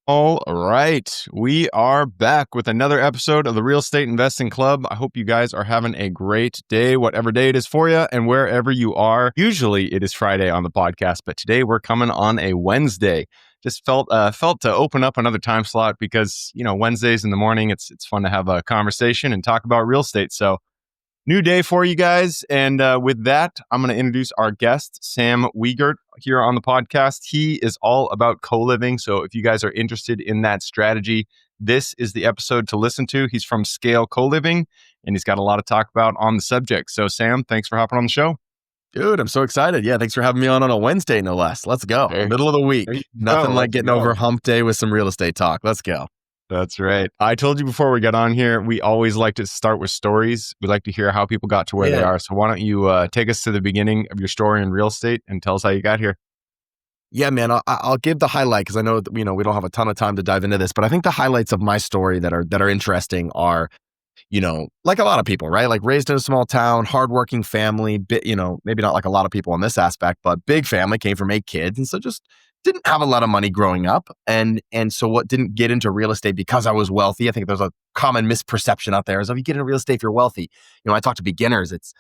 All right. We are back with another episode of the Real Estate Investing Club. I hope you guys are having a great day, whatever day it is for you and wherever you are. Usually it is Friday on the podcast, but today we're coming on a Wednesday. Just felt to open up another time slot because, Wednesdays in the morning, it's fun to have a conversation and talk about real estate. So new day for you guys. And with that, I'm going to introduce our guest, Sam Wegert, here on the podcast. He is all about co-living. So if you guys are interested in that strategy, this is the episode to listen to. He's from Scale Co-Living, and he's got a lot to talk about on the subject. So Sam, thanks for hopping on the show. Dude, I'm so excited. Yeah, thanks for having me on a Wednesday, no less. Let's go. Middle of the week. Nothing like getting over hump day with some real estate talk. Let's go. That's right. I told you before we got on here, we always like to start with stories. We like to hear how people got to where they are. So why don't you take us to the beginning of your story in real estate and tell us how you got here? Yeah, man, I'll give the highlight because I know that, we don't have a ton of time to dive into this, but I think the highlights of my story that are interesting are, like a lot of people, right? Like raised in a small town, hardworking family, maybe not like a lot of people in this aspect, but big family, came from 8 kids. And so just didn't have a lot of money growing up. And so what didn't get into real estate because I was wealthy. I think there's a common misperception out there is if you get into real estate, if you're wealthy, I talk to beginners, it's,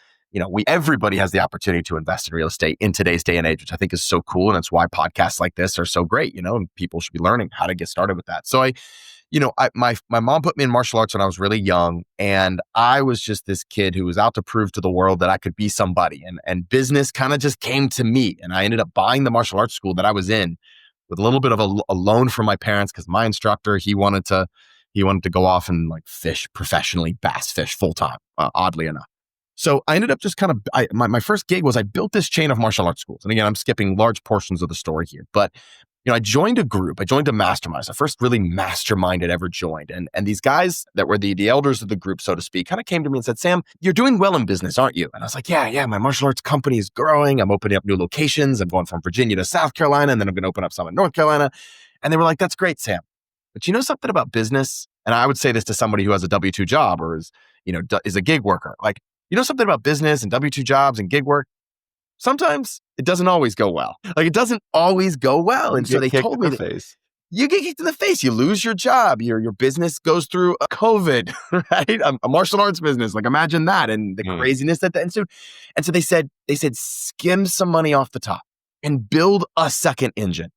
everybody has the opportunity to invest in real estate in today's day and age, which I think is so cool. And it's why podcasts like this are so great, and people should be learning how to get started with that. So my mom put me in martial arts when I was really young, and I was just this kid who was out to prove to the world that I could be somebody, and business kind of just came to me. And I ended up buying the martial arts school that I was in with a little bit of a loan from my parents because my instructor, he wanted to go off and like fish professionally, bass fish full time, oddly enough. So I ended up just my first gig was I built this chain of martial arts schools. And again, I'm skipping large portions of the story here, but I joined a group. I joined a mastermind. It's the first really mastermind I'd ever joined. And these guys that were the elders of the group, so to speak, kind of came to me and said, Sam, you're doing well in business, aren't you? And I was like, yeah, my martial arts company is growing. I'm opening up new locations. I'm going from Virginia to South Carolina, and then I'm going to open up some in North Carolina. And they were like, that's great, Sam. But you know something about business? And I would say this to somebody who has a W-2 job or is a gig worker. Like, you know something about business and W-2 jobs and gig work? Sometimes it doesn't always go well. Like it doesn't always go well. And so they told me that you get kicked in the face, you lose your job, your business goes through a COVID, right? A martial arts business. Like imagine that and the craziness that ensued. And so they said, skim some money off the top and build a second engine.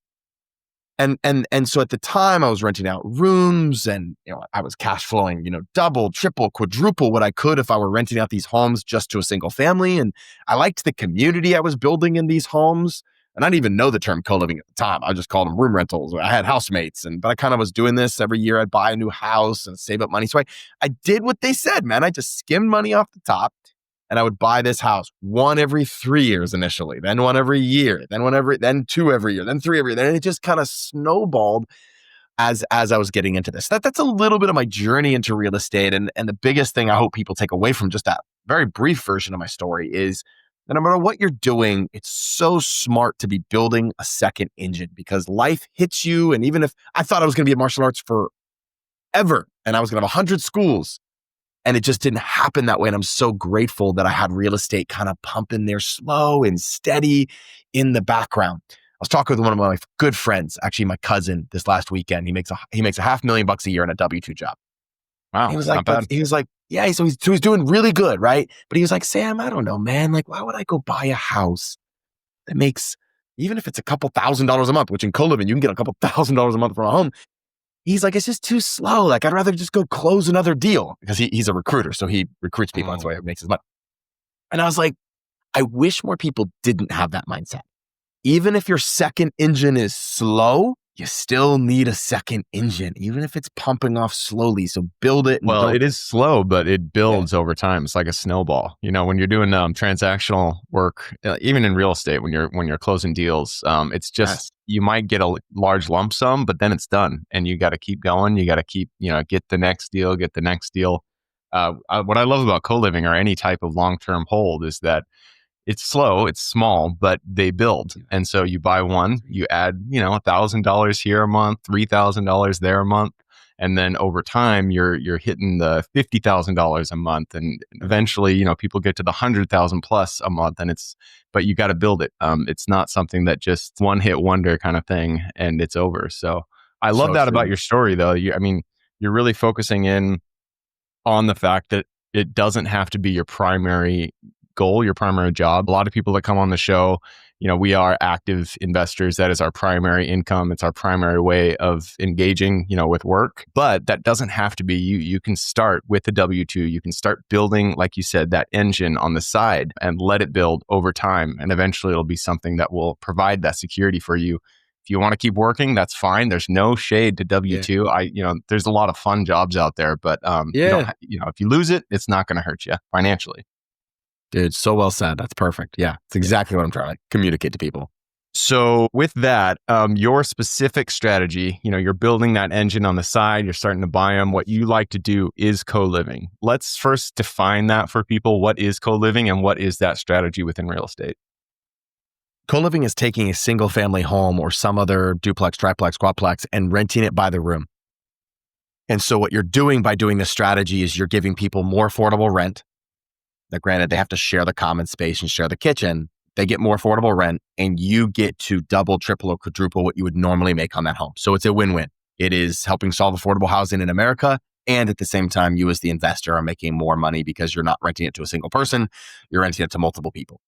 And so at the time I was renting out rooms and, I was cash flowing, double, triple, quadruple what I could if I were renting out these homes just to a single family. And I liked the community I was building in these homes. And I didn't even know the term co-living at the time. I just called them room rentals. I had housemates, but I kind of was doing this every year. I'd buy a new house and save up money. So I did what they said, man. I just skimmed money off the top. And I would buy this house one every 3 years initially, then one every year, then 2 every year, then 3 every year. Then it just kind of snowballed as I was getting into this. That's a little bit of my journey into real estate. And the biggest thing I hope people take away from just that very brief version of my story is that no matter what you're doing, it's so smart to be building a second engine because life hits you. And even if I thought I was going to be in martial arts forever and I was going to have 100 schools, and it just didn't happen that way. And I'm so grateful that I had real estate kind of pumping there slow and steady in the background. I was talking with one of my good friends, actually my cousin, this last weekend. He makes $500,000 a year in a W-2 job. Wow. He was like, yeah, so he's doing really good, right? But he was like, Sam, I don't know, man. Like, why would I go buy a house that makes, even if it's a couple $1,000s a month, which in co-living, you can get a couple $1,000s a month from a home. He's like, it's just too slow. Like, I'd rather just go close another deal because he's a recruiter. So he recruits people. That's why he makes his money. And I was like, I wish more people didn't have that mindset. Even if your second engine is slow, you still need a second engine, even if it's pumping off slowly. So build it. Well, it is slow, but it builds over time. It's like a snowball. When you're doing transactional work, even in real estate, when you're closing deals, it's just you might get a large lump sum, but then it's done, and you got to keep going. You got to keep get the next deal, What I love about co-living or any type of long-term hold is that it's slow, it's small, but they build. And so you buy one, you add, $1,000 here a month, $3,000 there a month. And then over time, you're hitting the $50,000 a month. And eventually, people get to the 100,000 plus a month but you got to build it. It's not something that just one hit wonder kind of thing and it's over. So I love So that about true. your story, though. I mean, you're really focusing in on the fact that it doesn't have to be your primary goal, your primary job. A lot of people that come on the show, we are active investors. That is our primary income. It's our primary way of engaging, with work. But that doesn't have to be you. You can start with the W-2. You can start building, like you said, that engine on the side and let it build over time. And eventually it'll be something that will provide that security for you. If you want to keep working, that's fine. There's no shade to Yeah. W-2. There's a lot of fun jobs out there, but you don't, Yeah. if you lose it, it's not going to hurt you financially. Dude, so well said. That's perfect. Yeah. It's exactly what I'm trying to communicate to people. So with that, your specific strategy, you're building that engine on the side, you're starting to buy them. What you like to do is co-living. Let's first define that for people. What is co-living and what is that strategy within real estate? Co-living is taking a single family home or some other duplex, triplex, quadplex and renting it by the room. And so what you're doing by doing this strategy is you're giving people more affordable rent. Now, granted, they have to share the common space and share the kitchen. They get more affordable rent and you get to double, triple, or quadruple what you would normally make on that home. So it's a win-win. It is helping solve affordable housing in America. And at the same time, you as the investor are making more money because you're not renting it to a single person. You're renting it to multiple people.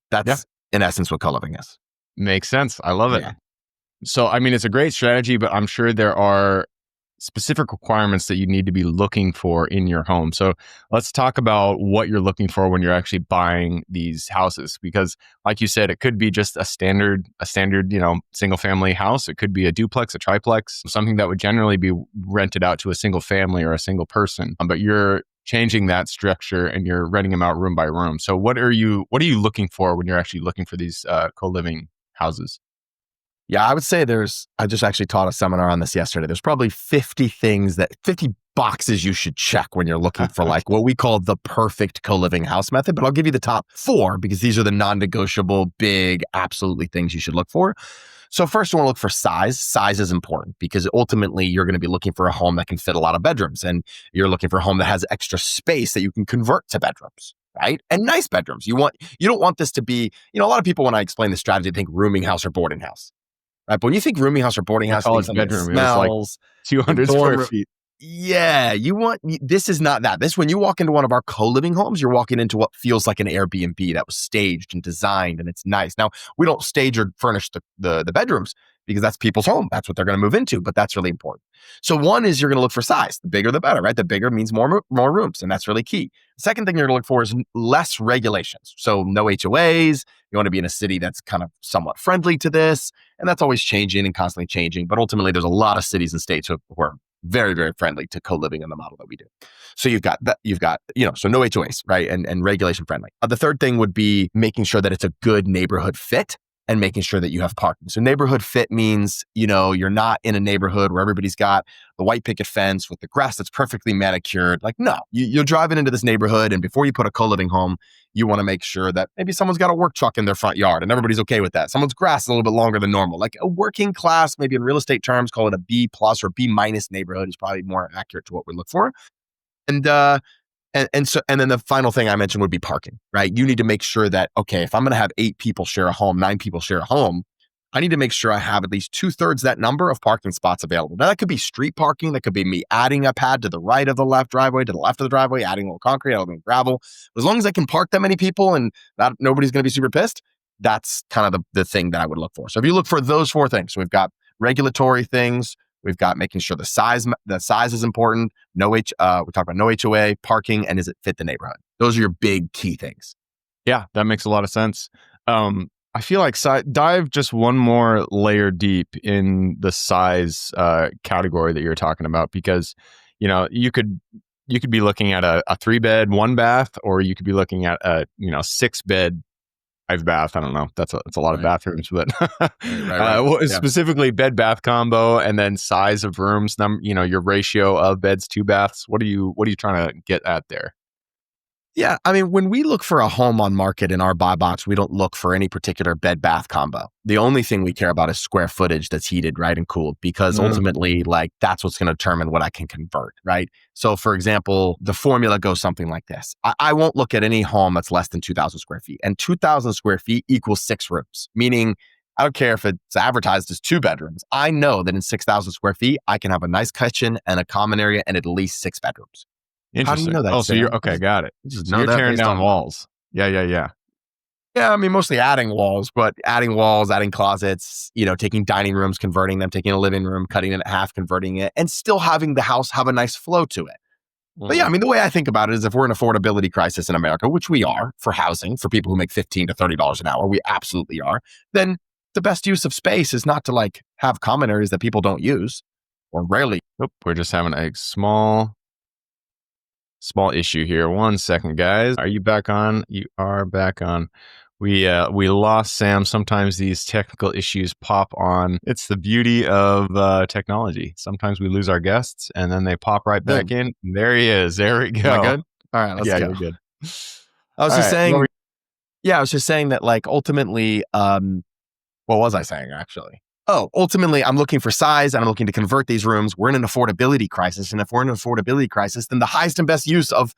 That's in essence what co-living is. Makes sense. I love it. Yeah. So, I mean, it's a great strategy, but I'm sure there are specific requirements that you need to be looking for in your home. So let's talk about what you're looking for when you're actually buying these houses, because like you said, it could be just a standard, single family house. It could be a duplex, a triplex, something that would generally be rented out to a single family or a single person. But you're changing that structure and you're renting them out room by room. So what are you looking for when you're actually looking for these co-living houses? Yeah, I would say I just actually taught a seminar on this yesterday. There's probably 50 boxes you should check when you're looking for like what we call the perfect co-living house method. But I'll give you the top 4 because these are the non-negotiable, big, absolutely things you should look for. So first, you want to look for size. Size is important because ultimately you're going to be looking for a home that can fit a lot of bedrooms, and you're looking for a home that has extra space that you can convert to bedrooms. Right? And nice bedrooms. You don't want this to be, a lot of people, when I explain the strategy, think rooming house or boarding house. Right, but when you think rooming house or boarding house, college bedroom, it was like 200 square feet. Yeah, this is not that. When you walk into one of our co-living homes, you're walking into what feels like an Airbnb that was staged and designed, and it's nice. Now, we don't stage or furnish the bedrooms because that's people's home. That's what they're going to move into, but that's really important. So one is you're going to look for size. The bigger, the better, right? The bigger means more rooms, and that's really key. The second thing you're going to look for is less regulations. So no HOAs. You want to be in a city that's kind of somewhat friendly to this, and that's always changing and constantly changing. But ultimately, there's a lot of cities and states who are very, very friendly to co-living in the model that we do. So you've got, so no HOAs, right? And regulation friendly. The third thing would be making sure that it's a good neighborhood fit and making sure that you have parking. So neighborhood fit means, you're not in a neighborhood where everybody's got the white picket fence with the grass that's perfectly manicured. Like, no, you're driving into this neighborhood, and before you put a co-living home, you want to make sure that maybe someone's got a work truck in their front yard and everybody's okay with that. Someone's grass is a little bit longer than normal. Like a working class, maybe in real estate terms, call it a B plus or B minus neighborhood is probably more accurate to what we look for. And then the final thing I mentioned would be parking, right? You need to make sure that, okay, if I'm going to have 8 people share a home, 9 people share a home, I need to make sure I have at least 2/3 that number of parking spots available. Now, that could be street parking. That could be me adding a pad to the right of the left driveway, to the left of the driveway, adding a little concrete, a little gravel. But as long as I can park that many people and nobody's going to be super pissed, that's kind of the thing that I would look for. So if you look for those 4 things, so we've got regulatory things, we've got making sure the size is important. We talk about no HOA, parking, and does it fit the neighborhood? Those are your big key things. Yeah, that makes a lot of sense. I feel like dive just one more layer deep in the size category that you're talking about, because you could be looking at a 3-bed 1-bath, or you could be looking at a 6-bed 5-bath. I don't know. That's a lot of bathrooms, but right. Specifically bed bath combo, and then size of rooms. Your ratio of beds to baths. What are you trying to get at there? Yeah, I mean, when we look for a home on market in our buy box, we don't look for any particular bed bath combo. The only thing we care about is square footage that's heated, right, and cooled, because ultimately, like, that's what's going to determine what I can convert, right? So, for example, the formula goes something like this. I won't look at any home that's less than 2,000 square feet, and 2,000 square feet equals 6 rooms, meaning I don't care if it's advertised as 2 bedrooms. I know that in 6,000 square feet, I can have a nice kitchen and a common area and at least 6 bedrooms. How do you Interesting. know that? Oh, so Sam? you're okay. Got it. Just So know you're that tearing based down on walls. Yeah. Yeah, I mean, mostly adding walls, but adding walls, adding closets, taking dining rooms, converting them, taking a living room, cutting it in half, converting it, and still having the house have a nice flow to it. But yeah, I mean, the way I think about it is if we're in an affordability crisis in America, which we are for housing, for people who make $15 to $30 an hour, we absolutely are, then the best use of space is not to like have common areas that people don't use or rarely. Nope. We're just having a small issue here. 1 second, guys. Are you back on? You are back on. We lost Sam. Sometimes these technical issues pop on. It's the beauty of technology. Sometimes we lose our guests and then they pop right back in. There he is. There we go. Am I good? All right, let's go. You're good. I was just saying. Yeah, I was just saying that like ultimately, what was I saying actually? Oh, ultimately, I'm looking for size and I'm looking to convert these rooms. We're in an affordability crisis. And if we're in an affordability crisis, then the highest and best use of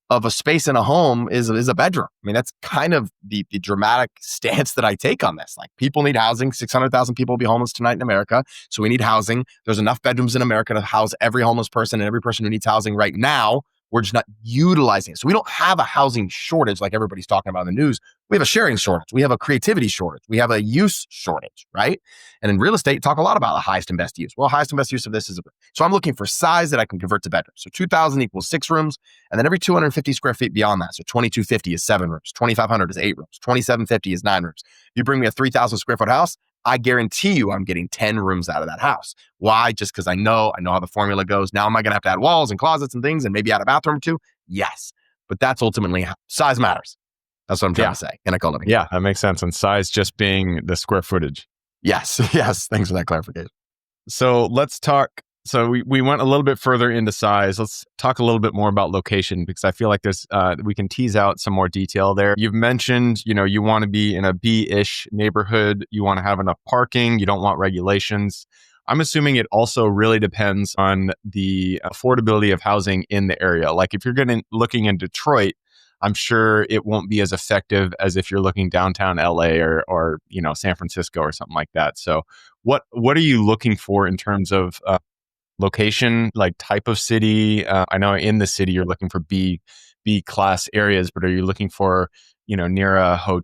a space in a home is a bedroom. I mean, that's kind of the dramatic stance that I take on this. Like people need housing. 600,000 people will be homeless tonight in America. So we need housing. There's enough bedrooms in America to house every homeless person and every person who needs housing right now. We're just not utilizing it. So we don't have a housing shortage like everybody's talking about in the news. We have a sharing shortage. We have a creativity shortage. We have a use shortage, right? And in real estate, talk a lot about the highest and best use. Well, highest and best use of this is, so I'm looking for size that I can convert to bedrooms. So 2,000 equals 6 rooms. And then every 250 square feet beyond that. So 2,250 is 7 rooms. 2,500 is 8 rooms. 2,750 is 9 rooms. You bring me a 3,000 square foot house, I guarantee you I'm getting 10 rooms out of that house. Why? Just because I know how the formula goes. Now, am I going to have to add walls and closets and things and maybe add a bathroom or 2? Yes. But that's ultimately how size matters. That's what I'm trying to say. And I call it. Yeah, that makes sense. And size just being the square footage. Yes. Thanks for that clarification. So let's talk. So we went a little bit further into size. Let's talk a little bit more about location because I feel like there's we can tease out some more detail there. You've mentioned, you want to be in a B-ish neighborhood. You want to have enough parking. You don't want regulations. I'm assuming it also really depends on the affordability of housing in the area. Like if you're looking in Detroit, I'm sure it won't be as effective as if you're looking downtown LA or San Francisco or something like that. So what are you looking for in terms of location, like type of city? I know in the city you're looking for B class areas, but are you looking for near a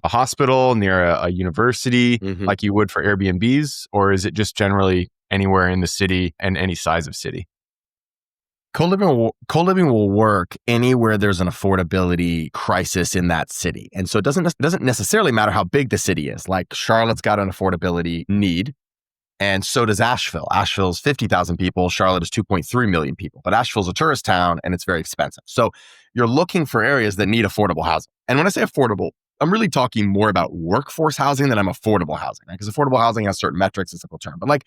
hospital, near a university, like you would for Airbnbs, or is it just generally anywhere in the city and any size of city? Co-living will work anywhere there's an affordability crisis in that city. And so it doesn't necessarily matter how big the city is. Like Charlotte's got an affordability need, and so does Asheville. Asheville's 50,000 people. Charlotte is 2.3 million people. But Asheville's a tourist town and it's very expensive. So you're looking for areas that need affordable housing. And when I say affordable, I'm really talking more about workforce housing than I'm affordable housing. Because affordable housing has certain metrics, it's a simple term. But like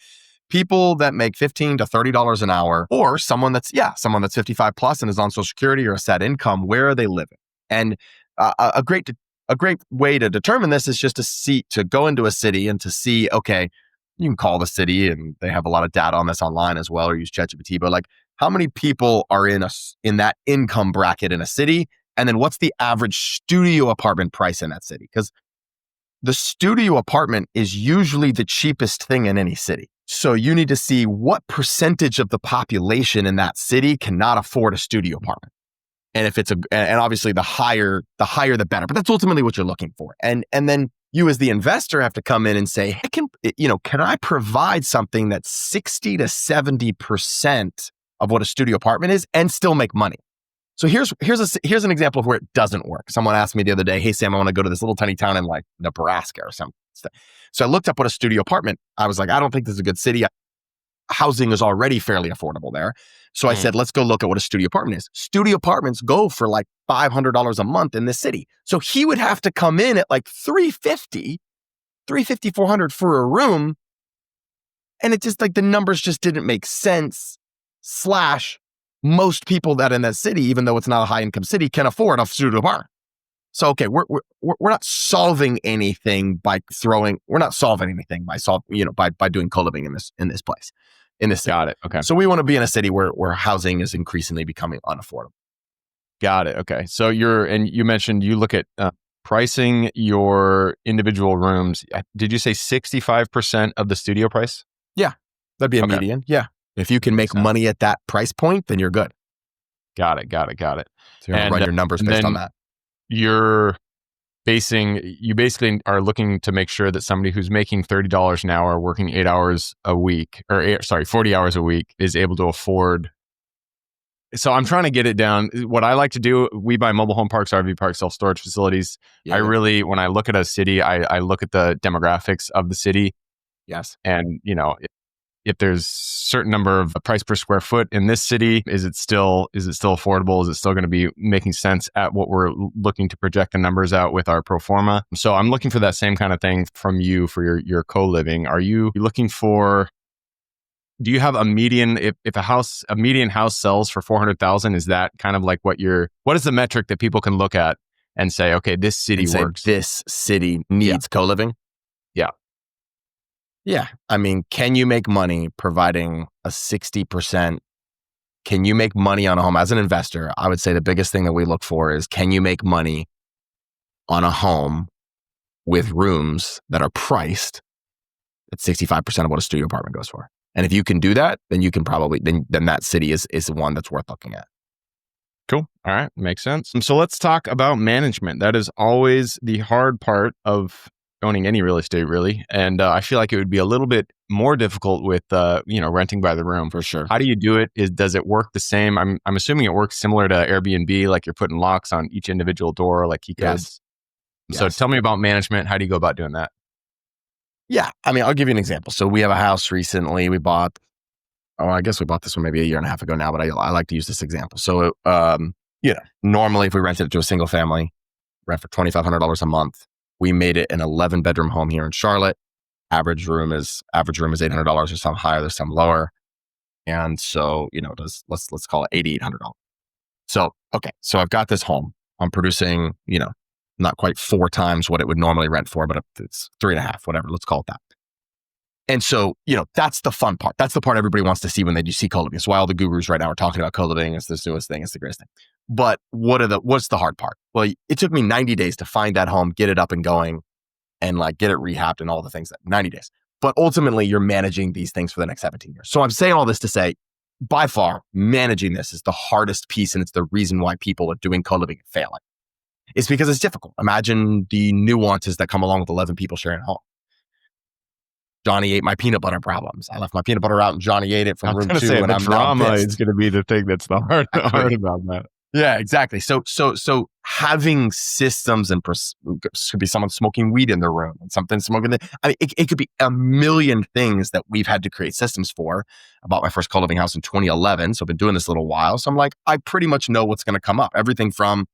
people that make $15 to $30 an hour, or someone that's 55 plus and is on Social Security or a set income, where are they living? And a great way to determine this is just to go into a city and to see, okay, you can call the city and they have a lot of data on this online as well, or use ChatGPT, but like how many people are in that income bracket in a city? And then what's the average studio apartment price in that city? Because the studio apartment is usually the cheapest thing in any city. So you need to see what percentage of the population in that city cannot afford a studio apartment. And if and obviously the higher the better, but that's ultimately what you're looking for. And then you as the investor have to come in and say, hey, can I provide something that's 60 to 70% of what a studio apartment is and still make money? So here's an example of where it doesn't work. Someone asked me the other day, hey, Sam, I want to go to this little tiny town in like Nebraska or something. So I looked up what a studio apartment. I was like, I don't think this is a good city. Housing is already fairly affordable there. So I said, let's go look at what a studio apartment is. Studio apartments go for like $500 a month in this city. So he would have to come in at like $350, $400 for a room. And it just like the numbers just didn't make sense. / most people that in that city, even though it's not a high income city, can afford a studio apartment. So, okay, we're not solving anything by doing co-living in this place. In this city. Got it. Okay. So we want to be in a city where housing is increasingly becoming unaffordable. Got it. Okay. So you mentioned you look at pricing your individual rooms, did you say 65% of the studio price? Yeah, that'd be a Okay. median. Yeah. If you can Makes make sense. money at that price point, then you're good. Got it. So you're going to run your numbers And based on then that. you basically are looking to make sure that somebody who's making $30 an hour, working 8 hours a week, 40 hours a week, is able to afford. So I'm trying to get it down. What I like to do, we buy mobile home parks, RV parks, self-storage facilities. Yeah, When I look at a city, I look at the demographics of the city. yes. And, if there's certain number of price per square foot in this city, is it still affordable? Is it still going to be making sense at what we're looking to project the numbers out with our pro forma? So I'm looking for that same kind of thing from you for your co-living. Are you looking for, do you have a median, if a median house sells for 400,000, is that kind of like what is the metric that people can look at and say, okay, this city works? This city needs co-living? Yeah. Yeah. I mean, can you make money providing a 60%? Can you make money on a home? As an investor, I would say the biggest thing that we look for is, can you make money on a home with rooms that are priced at 65% of what a studio apartment goes for? And if you can do that, then you can probably, then that city is the one that's worth looking at. Cool. All right. Makes sense. So let's talk about management. That is always the hard part of owning any real estate, really. And I feel like it would be a little bit more difficult with, renting by the room. For sure. How do you do it? Does it work the same? I'm assuming it works similar to Airbnb, like you're putting locks on each individual door, like key codes. Yes. So tell me about management. How do you go about doing that? Yeah. I mean, I'll give you an example. So we have a house recently we bought. Oh, I guess we bought this one maybe a year and a half ago now, but I like to use this example. So, normally if we rented it to a single family, rent for $2,500 a month, we made it an 11-bedroom home here in Charlotte. Average room is $800. There's some higher, there's some lower. And so, let's call it $8,800. So, okay. So I've got this home. I'm producing, not quite 4 times what it would normally rent for, but it's 3.5, whatever. Let's call it that. And so, that's the fun part. That's the part everybody wants to see when they do see co-living. It's why all the gurus right now are talking about co-living. It's the newest thing. It's the greatest thing. But what's the hard part? Well, it took me 90 days to find that home, get it up and going, and like get it rehabbed and all the things that 90 days. But ultimately, you're managing these things for the next 17 years. So I'm saying all this to say, by far, managing this is the hardest piece. And it's the reason why people are doing co-living and failing. It's because it's difficult. Imagine the nuances that come along with 11 people sharing a home. Johnny ate my peanut butter problems. I left my peanut butter out and Johnny ate it from room 2. And I'm drama is going to be the thing that's the hard about that. Yeah, exactly. So having systems and could be someone smoking weed in their room and something smoking. It could be a million things that we've had to create systems for. I bought my first co-living house in 2011. So I've been doing this a little while. So I'm like, I pretty much know what's going to come up. Everything from,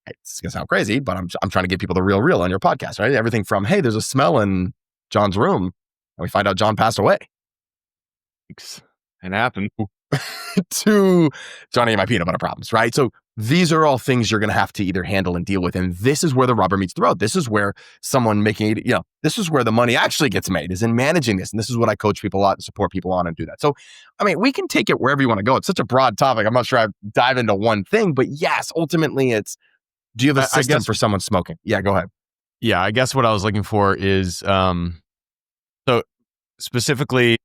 it's going to sound crazy, but I'm trying to get people the real on your podcast, right? Everything from, hey, there's a smell in John's room, and we find out John passed away. It happened. To Johnny and my peanut butter problems, right? So these are all things you're going to have to either handle and deal with. And this is where the rubber meets the road. This is where someone making it, this is where the money actually gets made, is in managing this. And this is what I coach people a lot and support people on and do that. So, I mean, we can take it wherever you want to go. It's such a broad topic. I'm not sure I dive into one thing, but yes, ultimately it's, do you have a system for someone smoking? Yeah, go ahead. Yeah, I guess what I was looking for is, so specifically,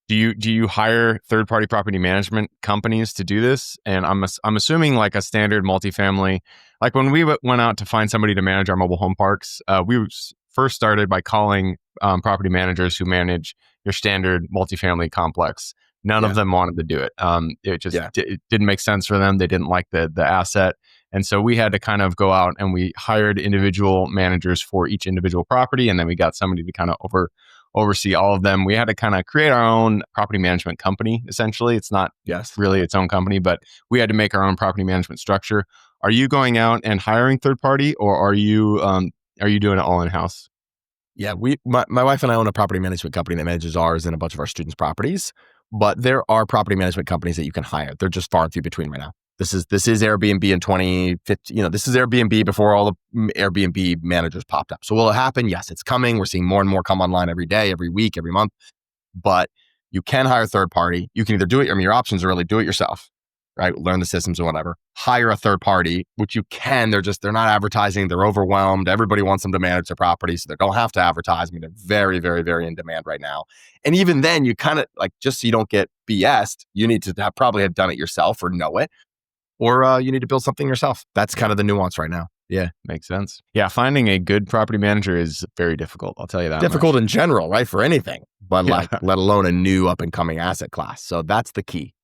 do you hire third-party property management companies to do this? And I'm assuming like a standard multifamily, like when we went out to find somebody to manage our mobile home parks, we first started by calling property managers who manage your standard multifamily complex. None of them wanted to do it. It just it didn't make sense for them. They didn't like the asset. And so we had to kind of go out and we hired individual managers for each individual property. And then we got somebody to kind of oversee all of them. We had to kind of create our own property management company, essentially. It's not really its own company, but we had to make our own property management structure. Are you going out and hiring third party, or are you doing it all in-house? Yeah, my wife and I own a property management company that manages ours and a bunch of our students' properties. But there are property management companies that you can hire. They're just far and few between right now. This is Airbnb in 2015. This is Airbnb before all the Airbnb managers popped up. So will it happen? Yes, it's coming. We're seeing more and more come online every day, every week, every month. But you can hire third party. You can either do it. I mean, your options are really do it yourself, right? Learn the systems or whatever. Hire a third party, which you can. They're not advertising. They're overwhelmed. Everybody wants them to manage their property, so they don't have to advertise. I mean, they're very, very, very in demand right now. And even then, you kind of like, just so you don't get BS'd, you need to probably have done it yourself or know it, or you need to build something yourself. That's kind of the nuance right now. Yeah. Makes sense. Yeah. Finding a good property manager is very difficult. I'll tell you that. Difficult in general, right? For anything, but Yeah. let alone a new up and coming asset class. So that's the key.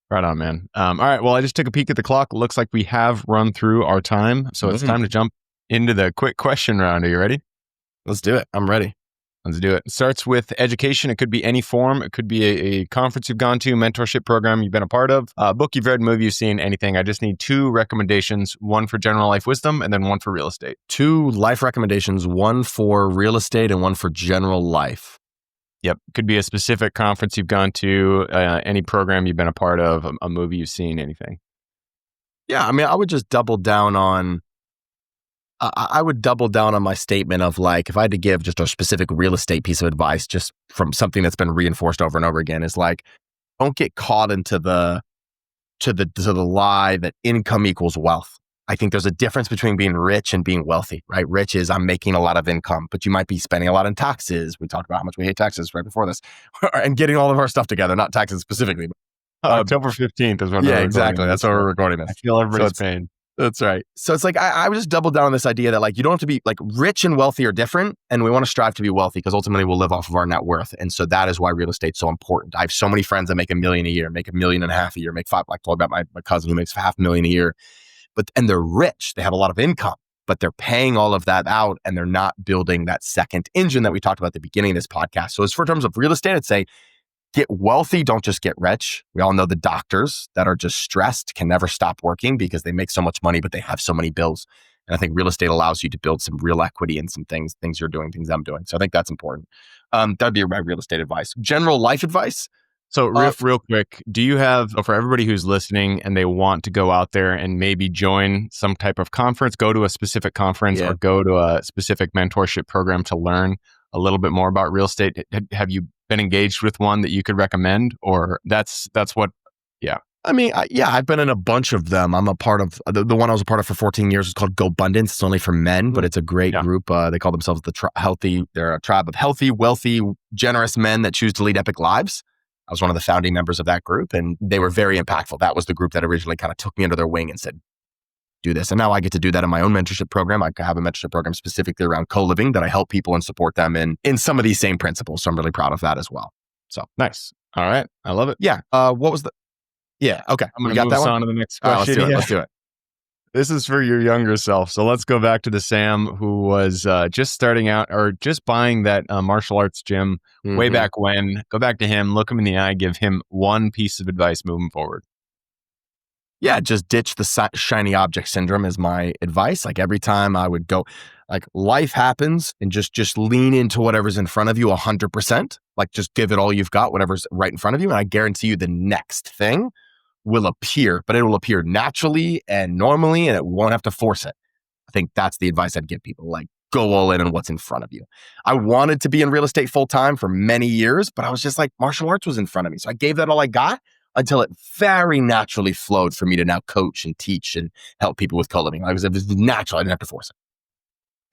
Right on, man. All right. Well, I just took a peek at the clock. Looks like we have run through our time. So it's time to jump into the quick question round. Are you ready? Let's do it. I'm ready. Let's do it. It starts with education. It could be any form. It could be a conference you've gone to, mentorship program you've been a part of, a book you've read, movie you've seen, anything. I just need 2 recommendations, one for general life wisdom and then one for real estate. 2 life recommendations, one for real estate and one for general life. Yep. Could be a specific conference you've gone to, any program you've been a part of, a movie you've seen, anything. Yeah. I mean, I would just double down on my statement of like, if I had to give just a specific real estate piece of advice, just from something that's been reinforced over and over again, is like, don't get caught into the lie that income equals wealth. I think there's a difference between being rich and being wealthy, right? Rich is I'm making a lot of income, but you might be spending a lot on taxes. We talked about how much we hate taxes right before this, and getting all of our stuff together, not taxes specifically. October 15th is when we're exactly. That's when we're recording this. I feel everybody's pain. That's right. So it's like, I would just double down on this idea that like, you don't have to be like rich and wealthy are different. And we want to strive to be wealthy because ultimately we'll live off of our net worth. And so that is why real estate's so important. I have so many friends that make $1 million a year, make $1.5 million a year, make 5, like I told about my cousin who makes $500,000 a year, and they're rich. They have a lot of income, but they're paying all of that out and they're not building that second engine that we talked about at the beginning of this podcast. So as for terms of real estate, I'd say, get wealthy, don't just get rich. We all know the doctors that are just stressed can never stop working because they make so much money, but they have so many bills. And I think real estate allows you to build some real equity in some things you're doing, things I'm doing. So I think that's important. That'd be my real estate advice. General life advice. So real quick, do you have, for everybody who's listening and they want to go out there and maybe join some type of conference, go to a specific conference or go to a specific mentorship program to learn a little bit more about real estate? Have you been engaged with one that you could recommend, or that's what? Yeah. I mean, I've been in a bunch of them. I'm a part of the one I was a part of for 14 years is called GoBundance. It's only for men, but it's a great group. They call themselves they're a tribe of healthy, wealthy, generous men that choose to lead epic lives. I was one of the founding members of that group, and they were very impactful. That was the group that originally kind of took me under their wing and said, do this. And now I get to do that in my own mentorship program. I have a mentorship program specifically around co-living that I help people and support them in some of these same principles. So I'm really proud of that as well. So nice. All right. I love it. Yeah. What was the... Yeah. Okay. I'm going to move on to the next question. Let's do it. This is for your younger self. So let's go back to the Sam who was just starting out or just buying that martial arts gym way back when. Go back to him, look him in the eye, give him one piece of advice moving forward. Yeah, just ditch the shiny object syndrome is my advice. Like every time I would go, like life happens and just lean into whatever's in front of you 100%. Like just give it all you've got, whatever's right in front of you. And I guarantee you the next thing will appear, but it will appear naturally and normally, and it won't have to force it. I think that's the advice I'd give people. Like go all in on what's in front of you. I wanted to be in real estate full time for many years, but I was just like, martial arts was in front of me. So I gave that all I got until it very naturally flowed for me to now coach and teach and help people with co-living. It was natural. I didn't have to force it.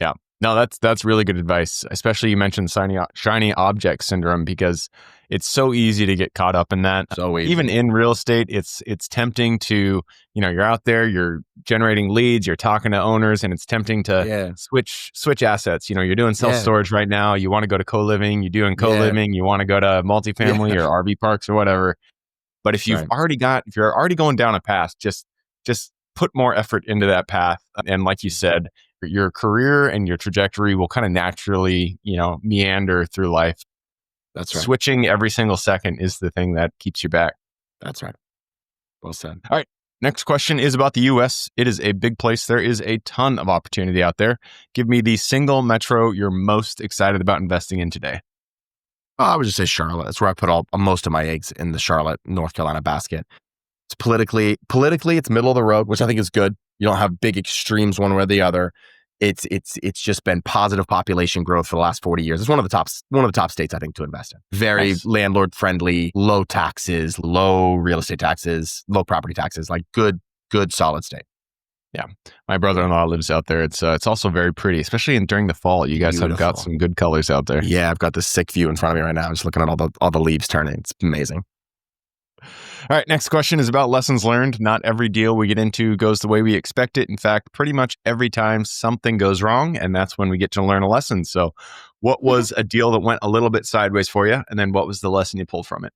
Yeah. No, that's really good advice. Especially you mentioned shiny object syndrome because it's so easy to get caught up in that. So easy. Even in real estate, it's tempting to, you're out there, you're generating leads, you're talking to owners, and it's tempting to switch assets. You're doing self-storage right now. You want to go to co-living, you're doing co-living, you want to go to multifamily or RV parks or whatever. But if you're already going down a path, just put more effort into that path. And like you said, your career and your trajectory will kind of naturally, meander through life. That's right. Switching every single second is the thing that keeps you back. That's right. Well said. All right. Next question is about the U.S. It is a big place. There is a ton of opportunity out there. Give me the single metro you're most excited about investing in today. I would just say Charlotte. That's where I put most of my eggs, in the Charlotte, North Carolina basket. It's politically, it's middle of the road, which I think is good. You don't have big extremes one way or the other. it's just been positive population growth for the last 40 years. It's one of the top states, I think, to invest in. Very Nice. landlord friendly, low taxes, low real estate taxes, low property taxes, like good, solid state. Yeah. My brother-in-law lives out there. It's also very pretty, especially during the fall. You guys have got Beautiful. some good colors out there. Yeah, I've got this sick view in front of me right now. I'm just looking at all the leaves turning. It's amazing. All right, next question is about lessons learned. Not every deal we get into goes the way we expect it. In fact, pretty much every time something goes wrong, and that's when we get to learn a lesson. So what was a deal that went a little bit sideways for you? And then what was the lesson you pulled from it?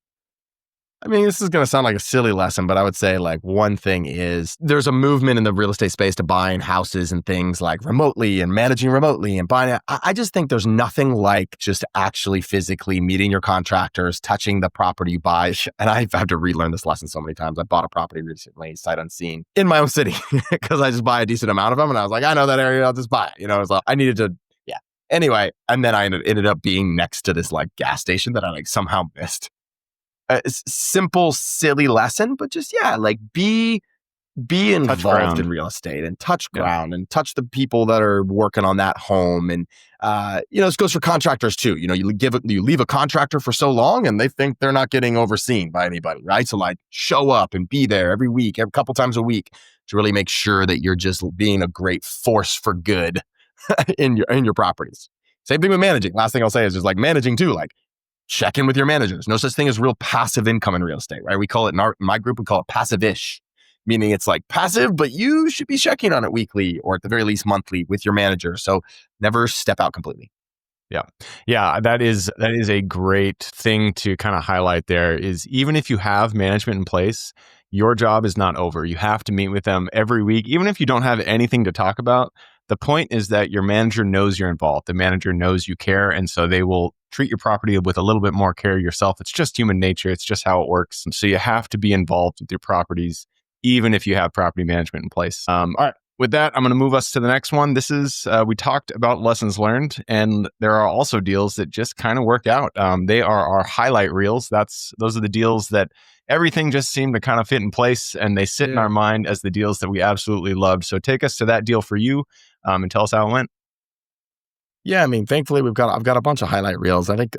I mean, this is going to sound like a silly lesson, but I would say like one thing is there's a movement in the real estate space to buying houses and things like remotely and managing remotely and buying it. I just think there's nothing like just actually physically meeting your contractors, touching the property you buy. And I've had to relearn this lesson so many times. I bought a property recently, sight unseen, in my own city because I just buy a decent amount of them. And I was like, I know that area, I'll just buy it. You know, so I needed to, yeah. Anyway, and then I ended up being next to this like gas station that I like somehow missed. A simple, silly lesson, but just, yeah, like be involved in real estate and touch ground and touch the people that are working on that home. And, this goes for contractors too. You know, you leave a contractor for so long and they think they're not getting overseen by anybody, right? So like show up and be there every week, a couple times a week to really make sure that you're just being a great force for good in your properties. Same thing with managing. Last thing I'll say is just like managing too, like, check in with your managers. No such thing as real passive income in real estate, right? We call it in my group, we call it passive-ish, meaning it's like passive, but you should be checking on it weekly or at the very least monthly with your manager. So never step out completely. Yeah, that is a great thing to kind of highlight there is even if you have management in place, your job is not over. You have to meet with them every week, even if you don't have anything to talk about. The point is that your manager knows you're involved. The manager knows you care. And so they will treat your property with a little bit more care yourself. It's just human nature. It's just how it works. So you have to be involved with your properties, even if you have property management in place. All right. With that, I'm going to move us to the next one. This is, we talked about lessons learned, and there are also deals that just kind of work out. They are our highlight reels. Those are the deals that everything just seemed to kind of fit in place, and they sit in our mind as the deals that we absolutely loved. So take us to that deal for you and tell us how it went. Yeah, I mean, thankfully I've got a bunch of highlight reels. I think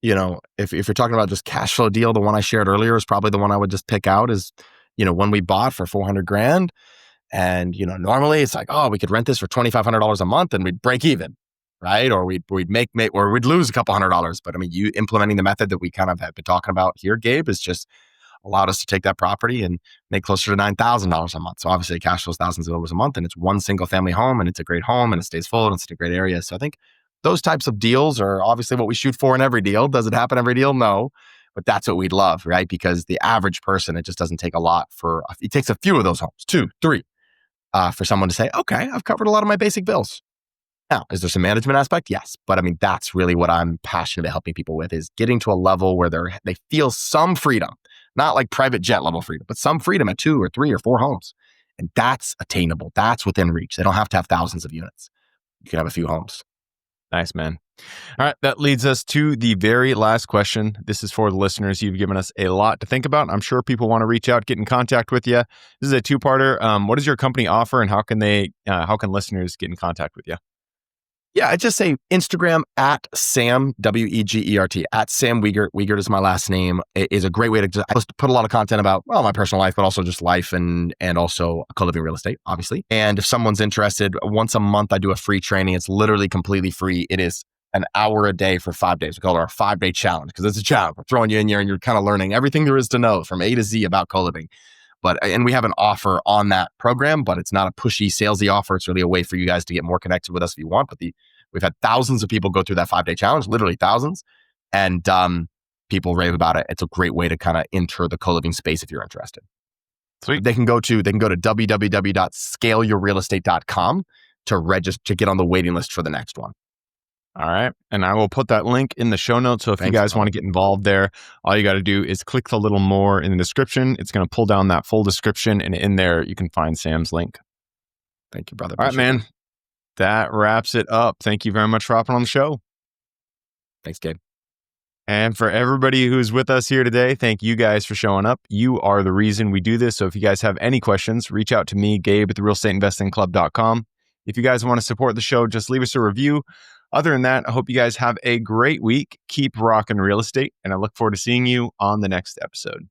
if you're talking about just cash flow deal, the one I shared earlier is probably the one I would just pick out. Is when we bought for $400,000. And, normally it's like, oh, we could rent this for $2,500 a month and we'd break even, right? Or we'd make, or we'd lose a couple $100. But I mean, you implementing the method that we kind of have been talking about here, Gabe, is just allowed us to take that property and make closer to $9,000 a month. So obviously the cash flows thousands of dollars a month and it's one single family home and it's a great home and it stays full and it's in a great area. So I think those types of deals are obviously what we shoot for in every deal. Does it happen every deal? No. But that's what we'd love, right? Because the average person, it just doesn't take a lot it takes a few of those homes, 2, 3, for someone to say, okay, I've covered a lot of my basic bills. Now, is there some management aspect? Yes. But I mean, that's really what I'm passionate about helping people with, is getting to a level where they feel some freedom, not like private jet level freedom, but some freedom at 2 or 3 or 4 homes. And that's attainable. That's within reach. They don't have to have thousands of units. You can have a few homes. Nice, man. All right. That leads us to the very last question. This is for the listeners. You've given us a lot to think about. I'm sure people want to reach out, get in contact with you. This is a 2-parter. What does your company offer and how can listeners get in contact with you? Yeah, I just say Instagram at Sam, Wegert, at Sam Wegert. Wegert is my last name. It is a great way to just put a lot of content about, well, my personal life, but also just life and also co-living real estate, obviously. And if someone's interested, once a month, I do a free training. It's literally completely free. It is an hour a day for 5 days. We call it our 5-day challenge because it's a challenge. We're throwing you in here and you're kind of learning everything there is to know from A to Z about co-living. And we have an offer on that program, but it's not a pushy, salesy offer. It's really a way for you guys to get more connected with us if you want. But we've had thousands of people go through that 5-day challenge, literally thousands. And people rave about it. It's a great way to kind of enter the co-living space if you're interested. Sweet. They can go to www.scaleyourrealestate.com to register, to get on the waiting list for the next one. All right. And I will put that link in the show notes. So if you guys want to get involved there, all you got to do is click the little more in the description. It's going to pull down that full description. And in there, you can find Sam's link. Thank you, brother. All right, man. That wraps it up. Thank you very much for hopping on the show. Thanks, Gabe. And for everybody who's with us here today, thank you guys for showing up. You are the reason we do this. So if you guys have any questions, reach out to me, Gabe at therealestateinvestingclub.com. If you guys want to support the show, just leave us a review. Other than that, I hope you guys have a great week. Keep rocking real estate, and I look forward to seeing you on the next episode.